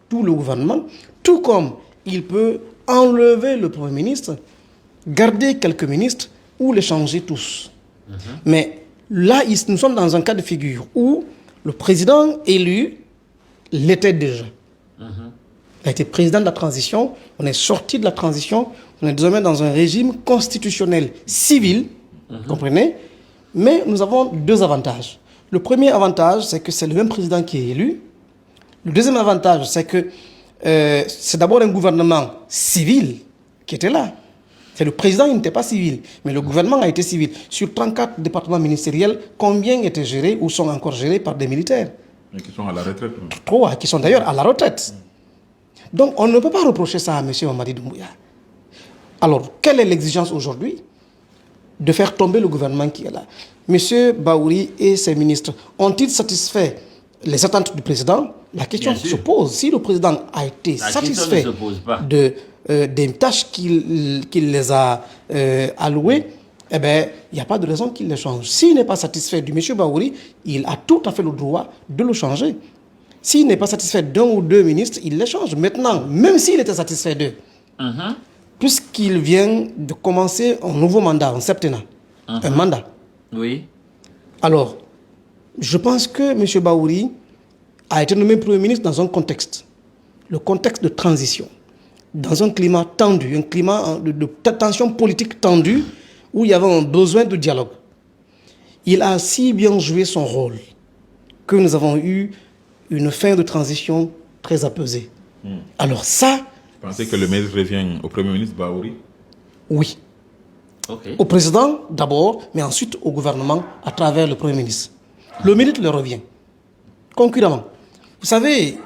tout le gouvernement, tout comme il peut enlever le Premier ministre, garder quelques ministres ou les changer tous. Mais là, nous sommes dans un cas de figure où le président élu l'était déjà. Il a été président de la transition, on est sorti de la transition, on est désormais dans un régime constitutionnel civil, comprenez? Mais nous avons deux avantages. Le premier avantage, c'est que c'est le même président qui est élu. Le deuxième avantage, c'est que c'est d'abord un gouvernement civil qui était là. C'est le président, il n'était pas civil, mais le gouvernement a été civil. Sur 34 départements ministériels, combien étaient gérés ou sont encore gérés par des militaires? Et qui sont à la retraite. 3, qui sont d'ailleurs à la retraite. Donc on ne peut pas reprocher ça à M. Mamadi Doumbouya. Alors, quelle est l'exigence aujourd'hui? De faire tomber le gouvernement qui est là. M. Baouri et ses ministres ont-ils satisfait les attentes du président? La question se pose. Si le président a été satisfait des tâches qu'il les a allouées, eh bien, il n'y a pas de raison qu'il les change. S'il n'est pas satisfait du M. Baouri, il a tout à fait le droit de le changer. S'il n'est pas satisfait d'un ou deux ministres, il les change. Maintenant, même s'il était satisfait d'eux, puisqu'il vient de commencer un nouveau mandat, un septennat, un mandat. Oui. Alors, je pense que M. Baouri a été nommé Premier ministre dans un contexte, le contexte de transition, dans un climat tendu, un climat de tension politique tendue, où il y avait un besoin de dialogue. Il a si bien joué son rôle que nous avons eu une fin de transition très apaisée. Alors ça... Vous pensez que le mérite revient au Premier ministre Baouri? Oui. Au président d'abord, mais ensuite au gouvernement à travers le Premier ministre. Le mérite leur revient, concurremment. Vous savez,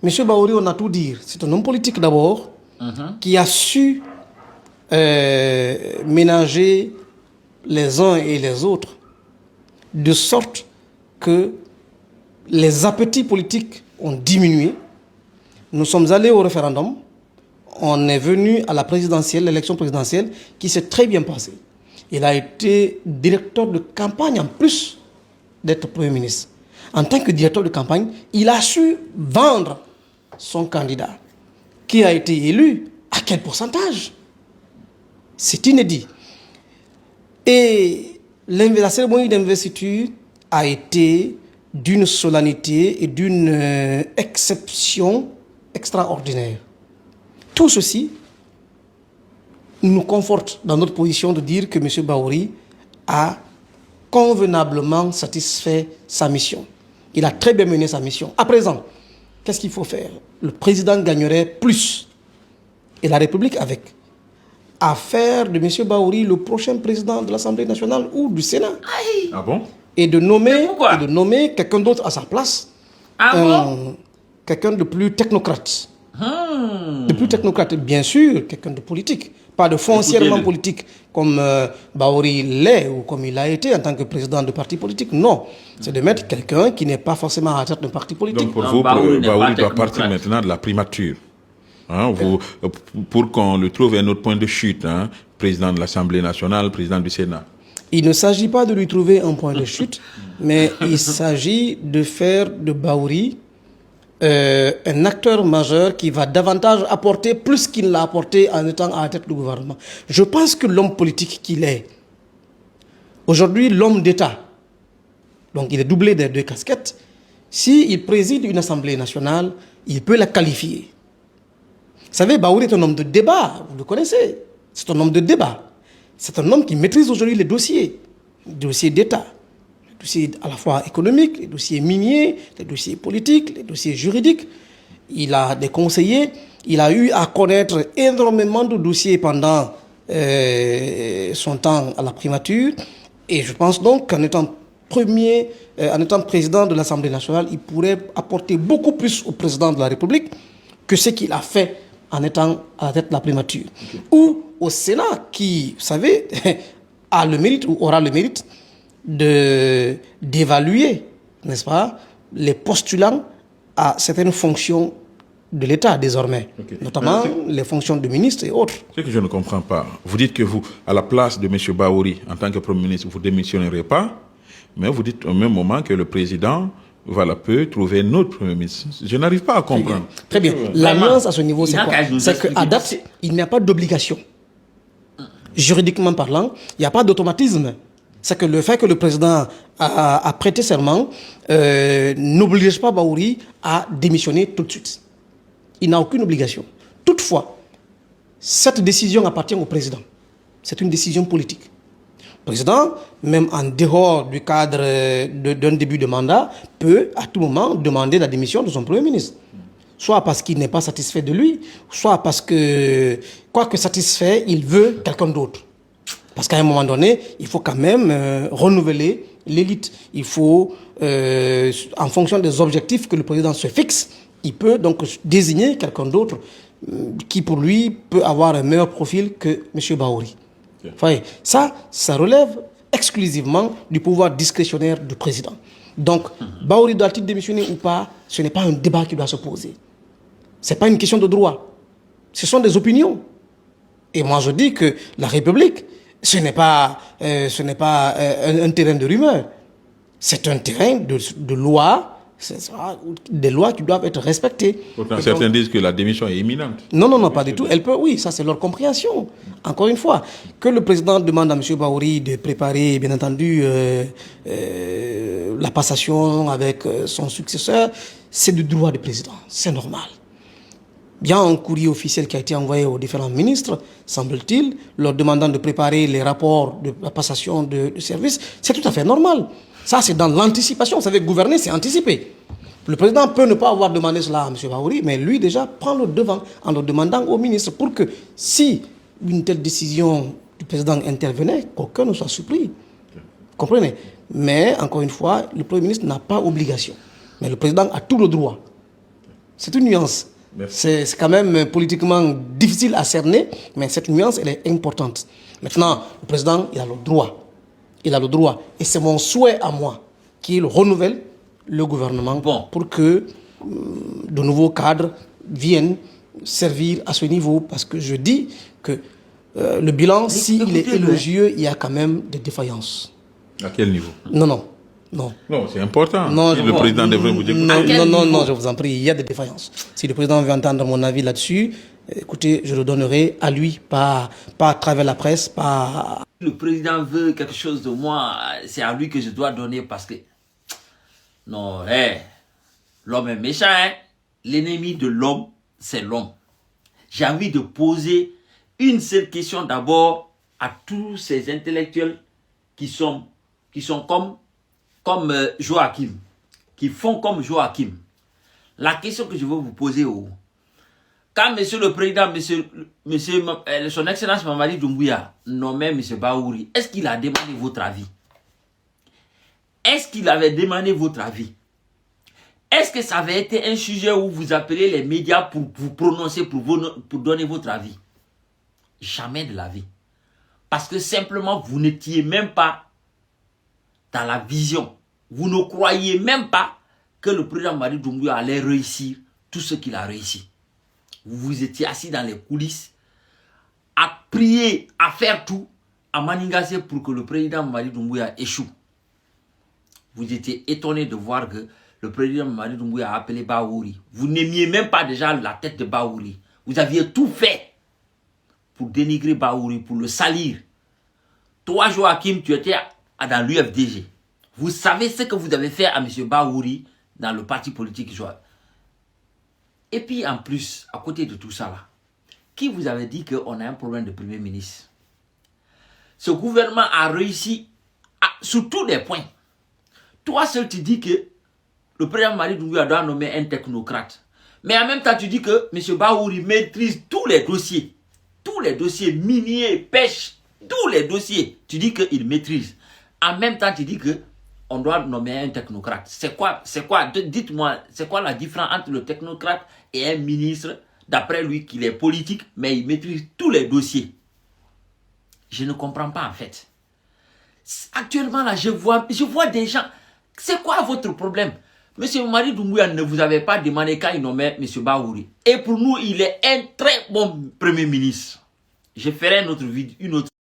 M. Baouri, on a tout dit. C'est un homme politique d'abord, qui a su ménager les uns et les autres, de sorte que les appétits politiques ont diminué. Nous sommes allés au référendum, on est venu à la présidentielle, l'élection présidentielle, qui s'est très bien passée. Il a été directeur de campagne en plus d'être Premier ministre. En tant que directeur de campagne, il a su vendre son candidat, qui a été élu. À quel pourcentage? C'est inédit. Et la cérémonie d'investiture a été d'une solennité et d'une exception extraordinaire. Tout ceci nous conforte dans notre position de dire que M. Baouri a convenablement satisfait sa mission. Il a très bien mené sa mission. À présent, qu'est-ce qu'il faut faire? Le président gagnerait plus, et la République avec, à faire de M. Baouri le prochain président de l'Assemblée nationale ou du Sénat. Ah bon? Et de nommer quelqu'un d'autre à sa place. Quelqu'un de plus technocrate. De plus technocrate, bien sûr, quelqu'un de politique. Pas de foncièrement politique comme Baouri l'est ou comme il a été en tant que président de parti politique. Non, c'est de mettre quelqu'un qui n'est pas forcément à la tête d'un parti politique. Donc pour vous, Baouri doit partir maintenant de la primature. Pour qu'on le trouve un autre point de chute, président de l'Assemblée nationale, président du Sénat. Il ne s'agit pas de lui trouver un point de chute, mais il s'agit de faire de Baouri un acteur majeur qui va davantage apporter plus qu'il l'a apporté en étant à la tête du gouvernement. Je pense que l'homme politique qu'il est, aujourd'hui l'homme d'État, donc il est doublé des deux casquettes, s'il préside une Assemblée nationale, il peut la qualifier. Vous savez, Baouri est un homme de débat, vous le connaissez. C'est un homme de débat. C'est un homme qui maîtrise aujourd'hui les dossiers d'État. Les dossiers à la fois économiques, les dossiers miniers, les dossiers politiques, les dossiers juridiques. Il a des conseillers. Il a eu à connaître énormément de dossiers pendant son temps à la primature. Et je pense donc qu'en étant président de l'Assemblée nationale, il pourrait apporter beaucoup plus au président de la République que ce qu'il a fait en étant à la tête de la primature. Ou au Sénat, qui, vous savez, a le mérite ou aura le mérite d'évaluer, n'est-ce pas, les postulants à certaines fonctions de l'État désormais, notamment les fonctions de ministre et autres. Ce que je ne comprends pas, vous dites que vous, à la place de M. Baouri, en tant que Premier ministre, vous ne démissionnerez pas, mais vous dites au même moment que le président voilà, peut trouver un autre Premier ministre. Je n'arrive pas à comprendre. Très bien. La nuance à ce niveau, c'est quoi? C'est qu'à date, il n'y a pas d'obligation. Juridiquement parlant, il n'y a pas d'automatisme. C'est que le fait que le président a prêté serment n'oblige pas Bahouri à démissionner tout de suite. Il n'a aucune obligation. Toutefois, cette décision appartient au président. C'est une décision politique. Le président, même en dehors du cadre d'un début de mandat, peut à tout moment demander la démission de son Premier ministre. Soit parce qu'il n'est pas satisfait de lui, soit parce que, quoique satisfait, il veut quelqu'un d'autre. Parce qu'à un moment donné, il faut quand même renouveler l'élite. Il faut, en fonction des objectifs que le président se fixe, il peut donc désigner quelqu'un d'autre qui, pour lui, peut avoir un meilleur profil que M. Bahouri. Okay. Ça relève exclusivement du pouvoir discrétionnaire du président. Donc, Bahouri doit-il démissionner ou pas? Ce n'est pas un débat qui doit se poser. Ce n'est pas une question de droit. Ce sont des opinions. Et moi, je dis que la République, ce n'est pas un terrain de rumeur. C'est un terrain de loi, des lois qui doivent être respectées. Pourtant, certains disent que la démission est imminente. Non, pas du tout. Elle peut, oui, ça c'est leur compréhension. Encore une fois, que le président demande à M. Bahouri de préparer, bien entendu, la passation avec son successeur, c'est du droit du président. C'est normal. Il y a un courrier officiel qui a été envoyé aux différents ministres, semble-t-il, leur demandant de préparer les rapports de la passation de service. C'est tout à fait normal. Ça, c'est dans l'anticipation. Vous savez, gouverner, c'est anticiper. Le président peut ne pas avoir demandé cela à M. Bahouri, mais lui, déjà, prend le devant en le demandant au ministre pour que, si une telle décision du président intervenait, qu'aucun ne soit surpris. Vous comprenez? Mais, encore une fois, le Premier ministre n'a pas obligation. Mais le président a tout le droit. C'est une nuance. C'est quand même politiquement difficile à cerner, mais cette nuance, elle est importante. Maintenant, le président, il a le droit. Il a le droit. Et c'est mon souhait à moi qu'il renouvelle le gouvernement pour que de nouveaux cadres viennent servir à ce niveau. Parce que je dis que le bilan, s'il est élogieux, il y a quand même des défaillances. À quel niveau? Non, c'est important. Non, le président devrait vous dire. Non, je vous en prie, il y a des défaillances. Si le président veut entendre mon avis là-dessus, écoutez, je le donnerai à lui, pas à travers la presse, pas... Le président veut quelque chose de moi, c'est à lui que je dois donner parce que... Non, l'homme est méchant, hein? L'ennemi de l'homme, c'est l'homme. J'ai envie de poser une seule question d'abord à tous ces intellectuels qui sont comme Joachim, qui font comme Joachim. La question que je veux vous poser, quand monsieur le président, son excellence Mamadi Doumbouya nommait M. Bahouri, est-ce qu'il a demandé votre avis? Est-ce qu'il avait demandé votre avis? Est-ce que ça avait été un sujet où vous appelez les médias pour vous prononcer, pour donner votre avis? Jamais de la vie. Parce que simplement, vous n'étiez même pas dans la vision. Vous ne croyez même pas que le président Mamadi Doumbouya allait réussir tout ce qu'il a réussi. Vous vous étiez assis dans les coulisses, à prier, à faire tout, à manigancer pour que le président Mamadi Doumbouya échoue. Vous étiez étonné de voir que le président Mamadi Doumbouya a appelé Bahouri. Vous n'aimiez même pas déjà la tête de Bahouri. Vous aviez tout fait pour dénigrer Bahouri, pour le salir. Toi, Joachim, tu étais dans l'UFDG. Vous savez ce que vous avez fait à M. Bahouri dans le parti politique Joachim. Et puis en plus, à côté de tout ça là, qui vous avait dit qu'on a un problème de Premier ministre? Ce gouvernement a réussi sur tous les points. Toi seul tu dis que le président Mamadi Doumbouya doit nommer un technocrate. Mais en même temps tu dis que M. Bahouri maîtrise tous les dossiers miniers, pêche, tous les dossiers. Tu dis qu'il maîtrise. En même temps tu dis que on doit nommer un technocrate. C'est quoi? Dites-moi, c'est quoi la différence entre le technocrate et un ministre, d'après lui, qu'il est politique, mais il maîtrise tous les dossiers? Je ne comprends pas, en fait. Actuellement, là, je vois des gens. C'est quoi votre problème? Monsieur Mamadi Doumbouya ne vous avait pas demandé quand il nommait M. Bahouri. Et pour nous, il est un très bon Premier ministre. Je ferai une autre